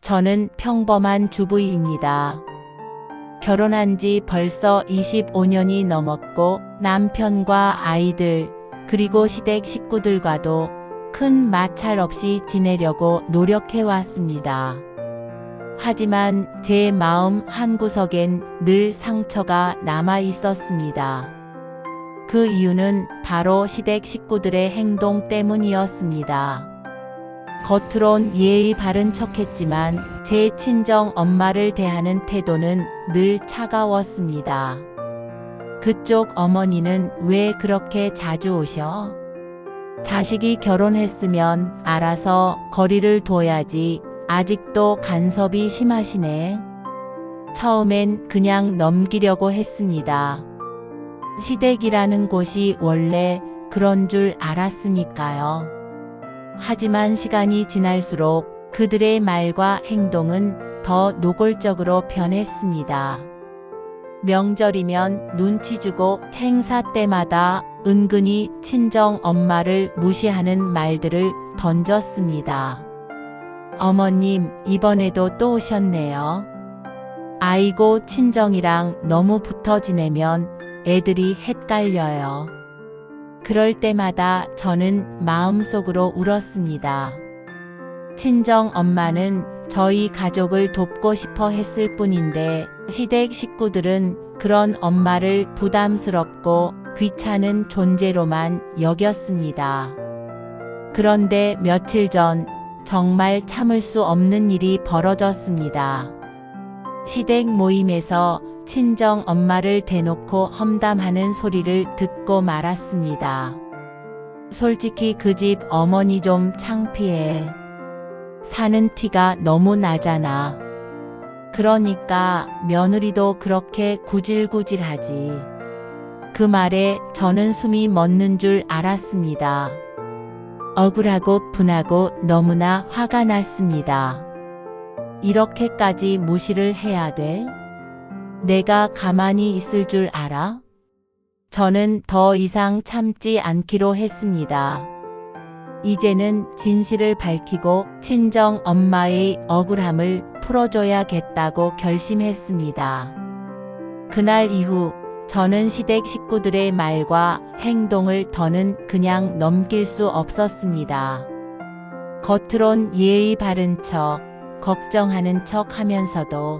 저는 평범한 주부입니다. 결혼한 지 벌써 25년이 넘었고 남편과 아이들 그리고 시댁 식구들과도 큰 마찰 없이 지내려고 노력해 왔습니다. 하지만 제 마음 한구석엔 늘 상처가 남아 있었습니다. 그 이유는 바로 시댁 식구들의 행동 때문이었습니다. 겉으론 예의 바른 척했지만 제 친정 엄마를 대하는 태도는 늘 차가웠습니다. 그쪽 어머니는 왜 그렇게 자주 오셔? 자식이 결혼했으면 알아서 거리를 둬야지 아직도 간섭이 심하시네. 처음엔 그냥 넘기려고 했습니다. 시댁이라는 곳이 원래 그런 줄 알았으니까요. 하지만 시간이 지날수록 그들의 말과 행동은 더 노골적으로 변했습니다. 명절이면 눈치 주고 행사 때마다 은근히 친정 엄마를 무시하는 말들을 던졌습니다. 어머님, 이번에도 또 오셨네요. 아이고, 친정이랑 너무 붙어 지내면 애들이 헷갈려요. 그럴 때마다 저는 마음속으로 울었습니다. 친정 엄마는 저희 가족을 돕고 싶어 했을 뿐인데 시댁 식구들은 그런 엄마를 부담스럽고 귀찮은 존재로만 여겼습니다. 그런데 며칠 전 정말 참을 수 없는 일이 벌어졌습니다. 시댁 모임에서 친정 엄마를 대놓고 험담하는 소리를 듣고 말았습니다. 솔직히 그 집 어머니 좀 창피해. 사는 티가 너무 나잖아. 그러니까 며느리도 그렇게 구질구질하지. 그 말에 저는 숨이 멎는 줄 알았습니다. 억울하고 분하고 너무나 화가 났습니다. 이렇게까지 무시를 해야 돼? 내가 가만히 있을 줄 알아? 저는 더 이상 참지 않기로 했습니다. 이제는 진실을 밝히고 친정 엄마의 억울함을 풀어줘야겠다고 결심했습니다. 그날 이후 저는 시댁 식구들의 말과 행동을 더는 그냥 넘길 수 없었습니다. 겉으론 예의 바른 척, 걱정하는 척 하면서도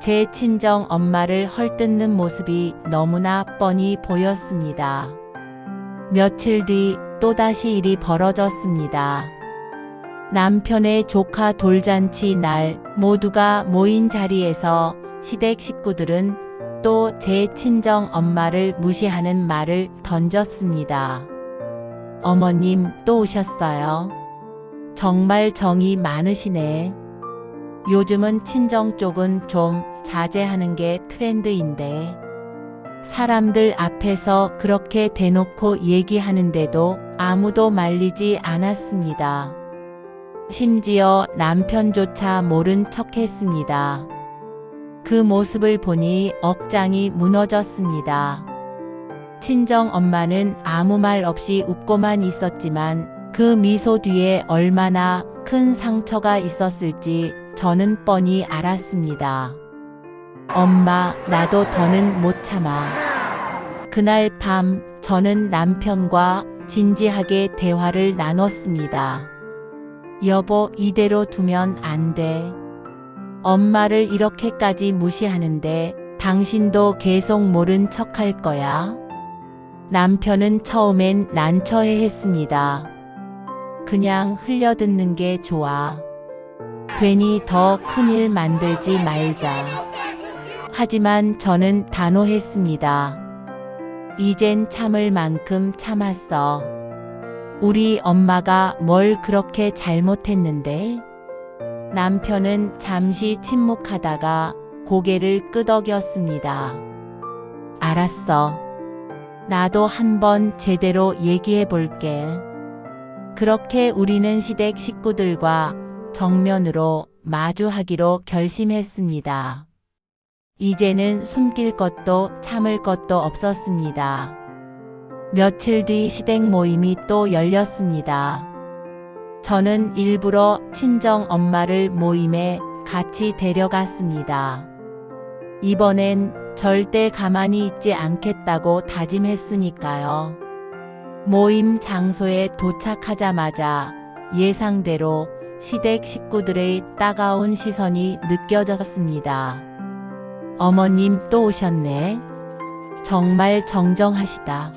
제 친정 엄마를 헐뜯는 모습이 너무나 뻔히 보였습니다. 며칠 뒤 또다시 일이 벌어졌습니다. 남편의 조카 돌잔치 날 모두가 모인 자리에서 시댁 식구들은 또 제 친정 엄마를 무시하는 말을 던졌습니다. 어머님, 또 오셨어요? 정말 정이 많으시네. 요즘은 친정 쪽은 좀 자제하는 게 트렌드인데 사람들 앞에서 그렇게 대놓고 얘기하는데도 아무도 말리지 않았습니다. 심지어 남편조차 모른 척했습니다. 그 모습을 보니 억장이 무너졌습니다. 친정 엄마는 아무 말 없이 웃고만 있었지만 그 미소 뒤에 얼마나 큰 상처가 있었을지 저는 뻔히 알았습니다. 엄마, 나도 더는 못 참아. 그날 밤 저는 남편과 진지하게 대화를 나눴습니다. 여보, 이대로 두면 안 돼. 엄마를 이렇게까지 무시하는데 당신도 계속 모른 척 할 거야? 남편은 처음엔 난처해했습니다. 그냥 흘려듣는 게 좋아. 괜히 더 큰일 만들지 말자. 하지만 저는 단호했습니다. 이젠 참을 만큼 참았어. 우리 엄마가 뭘 그렇게 잘못했는데? 남편은 잠시 침묵하다가 고개를 끄덕였습니다. 알았어. 나도 한번 제대로 얘기해 볼게. 그렇게 우리는 시댁 식구들과 정면으로 마주하기로 결심했습니다. 이제는 숨길 것도 참을 것도 없었습니다. 며칠 뒤 시댁 모임이 또 열렸습니다. 저는 일부러 친정 엄마를 모임에 같이 데려갔습니다. 이번엔 절대 가만히 있지 않겠다고 다짐했으니까요. 모임 장소에 도착하자마자 예상대로 시댁 식구들의 따가운 시선이 느껴졌습니다. 어머님 또 오셨네. 정말 정정하시다.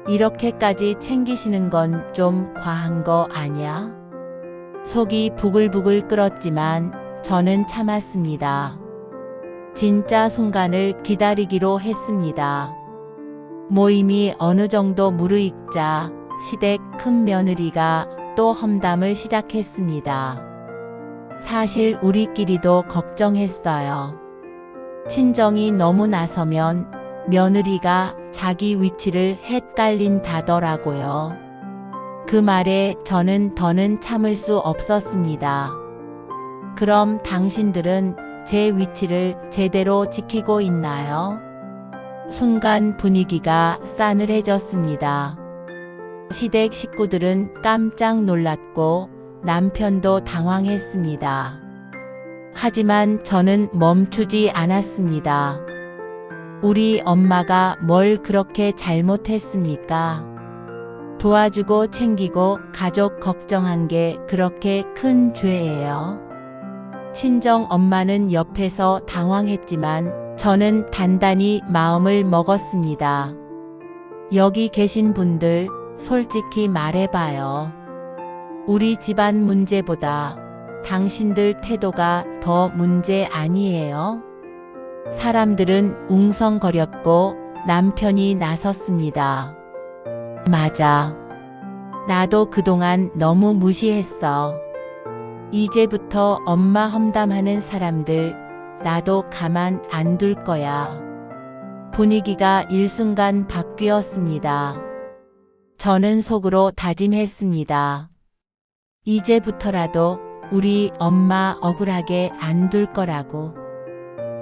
이렇게까지 챙기시는 건 좀 과한 거 아니야? 속이 부글부글 끓었지만 저는 참았습니다. 진짜 순간을 기다리기로 했습니다. 모임이 어느 정도 무르익자 시댁 큰 며느리가 또 험담을 시작했습니다. 사실 우리끼리도 걱정했어요. 친정이 너무 나서면 며느리가 자기 위치를 헷갈린다더라고요. 그 말에 저는 더는 참을 수 없었습니다. 그럼 당신들은 제 위치를 제대로 지키고 있나요? 순간 분위기가 싸늘해졌습니다. 시댁 식구들은 깜짝 놀랐고 남편도 당황했습니다. 하지만 저는 멈추지 않았습니다. 우리 엄마가 뭘 그렇게 잘못했습니까? 도와주고 챙기고 가족 걱정한 게 그렇게 큰 죄예요. 친정 엄마는 옆에서 당황했지만 저는 단단히 마음을 먹었습니다. 여기 계신 분들 솔직히 말해봐요. 우리 집안 문제보다 당신들 태도가 더 문제 아니에요? 사람들은 웅성거렸고 남편이 나섰습니다. 맞아. 나도 그동안 너무 무시했어. 이제부터 엄마 험담하는 사람들 나도 가만 안 둘 거야. 분위기가 일순간 바뀌었습니다. 저는 속으로 다짐했습니다. 이제부터라도 우리 엄마 억울하게 안 둘 거라고.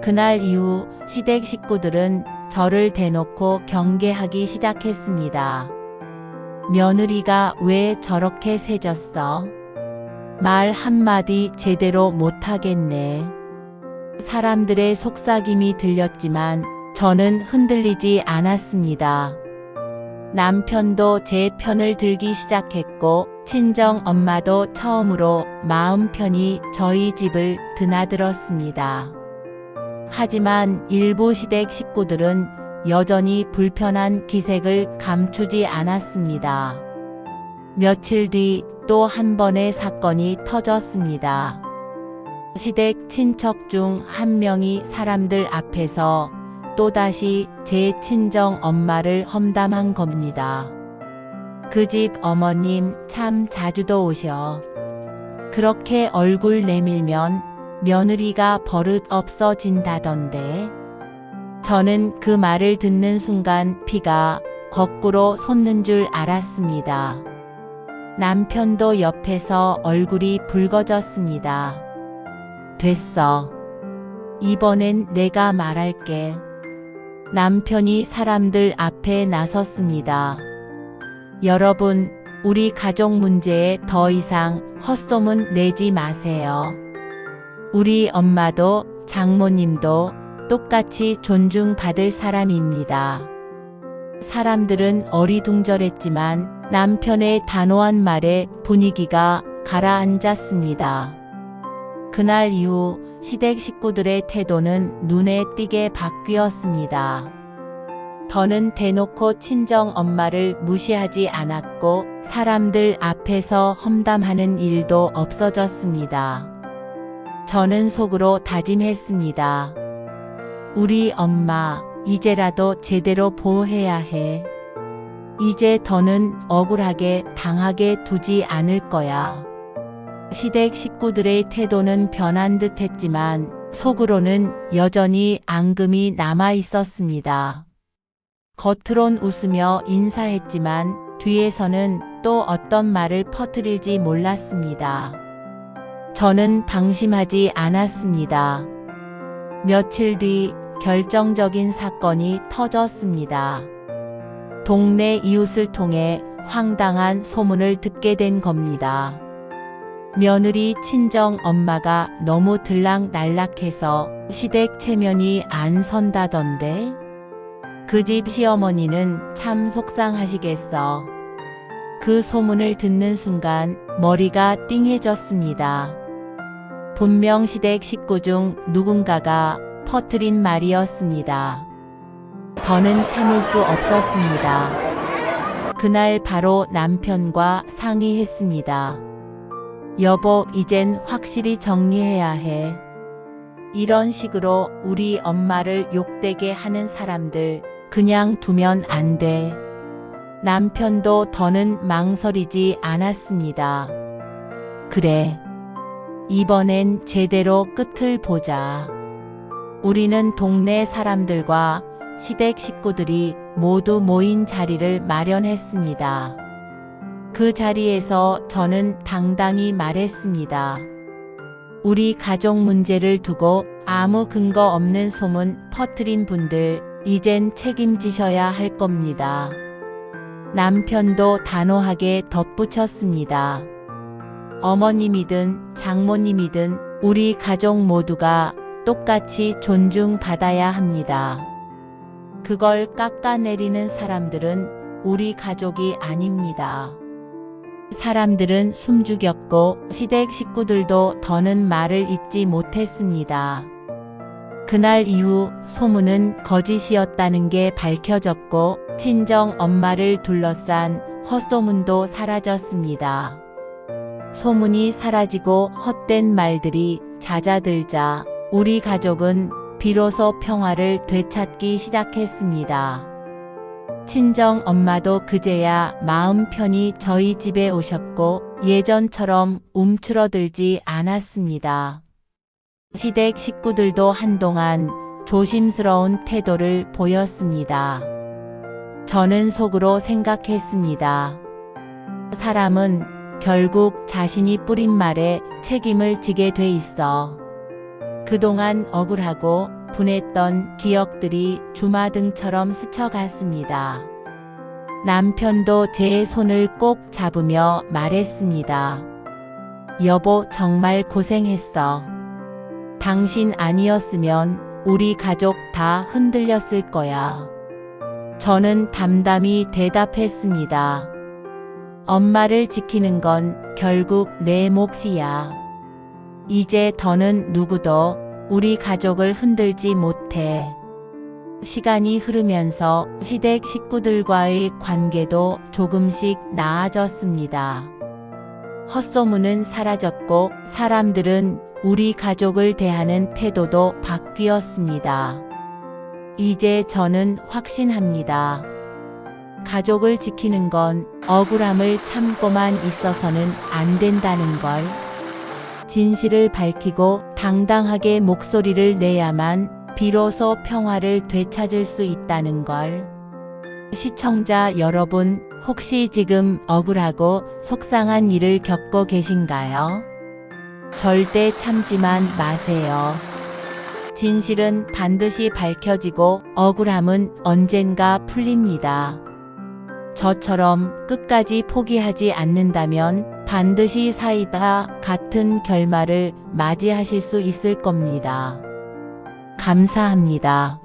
그날 이후 시댁 식구들은 저를 대놓고 경계하기 시작했습니다. 며느리가 왜 저렇게 세졌어? 말 한마디 제대로 못하겠네. 사람들의 속삭임이 들렸지만 저는 흔들리지 않았습니다. 남편도 제 편을 들기 시작했고 친정 엄마도 처음으로 마음 편히 저희 집을 드나들었습니다. 하지만 일부 시댁 식구들은 여전히 불편한 기색을 감추지 않았습니다. 며칠 뒤 또 한 번의 사건이 터졌습니다. 시댁 친척 중 한 명이 사람들 앞에서 또다시 제 친정 엄마를 험담한 겁니다. 그 집 어머님 참 자주도 오셔. 그렇게 얼굴 내밀면 며느리가 버릇 없어진다던데. 저는 그 말을 듣는 순간 피가 거꾸로 솟는 줄 알았습니다. 남편도 옆에서 얼굴이 붉어졌습니다. 됐어. 이번엔 내가 말할게. 남편이 사람들 앞에 나섰습니다. 여러분, 우리 가족 문제에 더 이상 헛소문 내지 마세요. 우리 엄마도 장모님도 똑같이 존중받을 사람입니다. 사람들은 어리둥절했지만 남편의 단호한 말에 분위기가 가라앉았습니다. 그날 이후 시댁 식구들의 태도는 눈에 띄게 바뀌었습니다. 더는 대놓고 친정 엄마를 무시하지 않았고 사람들 앞에서 험담하는 일도 없어졌습니다. 저는 속으로 다짐했습니다. 우리 엄마, 이제라도 제대로 보호해야 해. 이제 더는 억울하게 당하게 두지 않을 거야. 시댁 식구들의 태도는 변한 듯 했지만 속으로는 여전히 앙금이 남아 있었습니다. 겉으론 웃으며 인사했지만 뒤에서는 또 어떤 말을 퍼뜨릴지 몰랐습니다. 저는 방심하지 않았습니다. 며칠 뒤 결정적인 사건이 터졌습니다. 동네 이웃을 통해 황당한 소문을 듣게 된 겁니다. 며느리 친정 엄마가 너무 들락날락해서 시댁 체면이 안 선다던데? 그 집 시어머니는 참 속상하시겠어. 그 소문을 듣는 순간 머리가 띵해졌습니다. 분명 시댁 식구 중 누군가가 퍼뜨린 말이었습니다. 더는 참을 수 없었습니다. 그날 바로 남편과 상의했습니다. 여보, 이젠 확실히 정리해야 해. 이런 식으로 우리 엄마를 욕되게 하는 사람들 그냥 두면 안 돼. 남편도 더는 망설이지 않았습니다. 그래. 이번엔 제대로 끝을 보자. 우리는 동네 사람들과 시댁 식구들이 모두 모인 자리를 마련했습니다. 그 자리에서 저는 당당히 말했습니다. 우리 가족 문제를 두고 아무 근거 없는 소문 퍼뜨린 분들, 이젠 책임지셔야 할 겁니다. 남편도 단호하게 덧붙였습니다. 어머님이든 장모님이든 우리 가족 모두가 똑같이 존중받아야 합니다. 그걸 깎아내리는 사람들은 우리 가족이 아닙니다. 사람들은 숨죽였고 시댁 식구들도 더는 말을 잇지 못했습니다. 그날 이후 소문은 거짓이었다는 게 밝혀졌고 친정 엄마를 둘러싼 헛소문도 사라졌습니다. 소문이 사라지고 헛된 말들이 잦아들자 우리 가족은 비로소 평화를 되찾기 시작했습니다. 친정 엄마도 그제야 마음 편히 저희 집에 오셨고 예전처럼 움츠러들지 않았습니다. 시댁 식구들도 한동안 조심스러운 태도를 보였습니다. 저는 속으로 생각했습니다. 사람은 결국 자신이 뿌린 말에 책임을 지게 돼 있어. 그동안 억울하고 분했던 기억들이 주마등처럼 스쳐갔습니다. 남편도 제 손을 꼭 잡으며 말했습니다. 여보, 정말 고생했어. 당신 아니었으면 우리 가족 다 흔들렸을 거야. 저는 담담히 대답했습니다. 엄마를 지키는 건 결국 내 몫이야. 이제 더는 누구도 우리 가족을 흔들지 못해. 시간이 흐르면서 시댁 식구들과의 관계도 조금씩 나아졌습니다. 헛소문은 사라졌고 사람들은 우리 가족을 대하는 태도도 바뀌었습니다. 이제 저는 확신합니다. 가족을 지키는 건 억울함을 참고만 있어서는 안 된다는 걸. 진실을 밝히고 당당하게 목소리를 내야만 비로소 평화를 되찾을 수 있다는 걸. 시청자 여러분, 혹시 지금 억울하고 속상한 일을 겪고 계신가요? 절대 참지만 마세요. 진실은 반드시 밝혀지고 억울함은 언젠가 풀립니다. 저처럼 끝까지 포기하지 않는다면 반드시 사이다 같은 결말을 맞이하실 수 있을 겁니다. 감사합니다.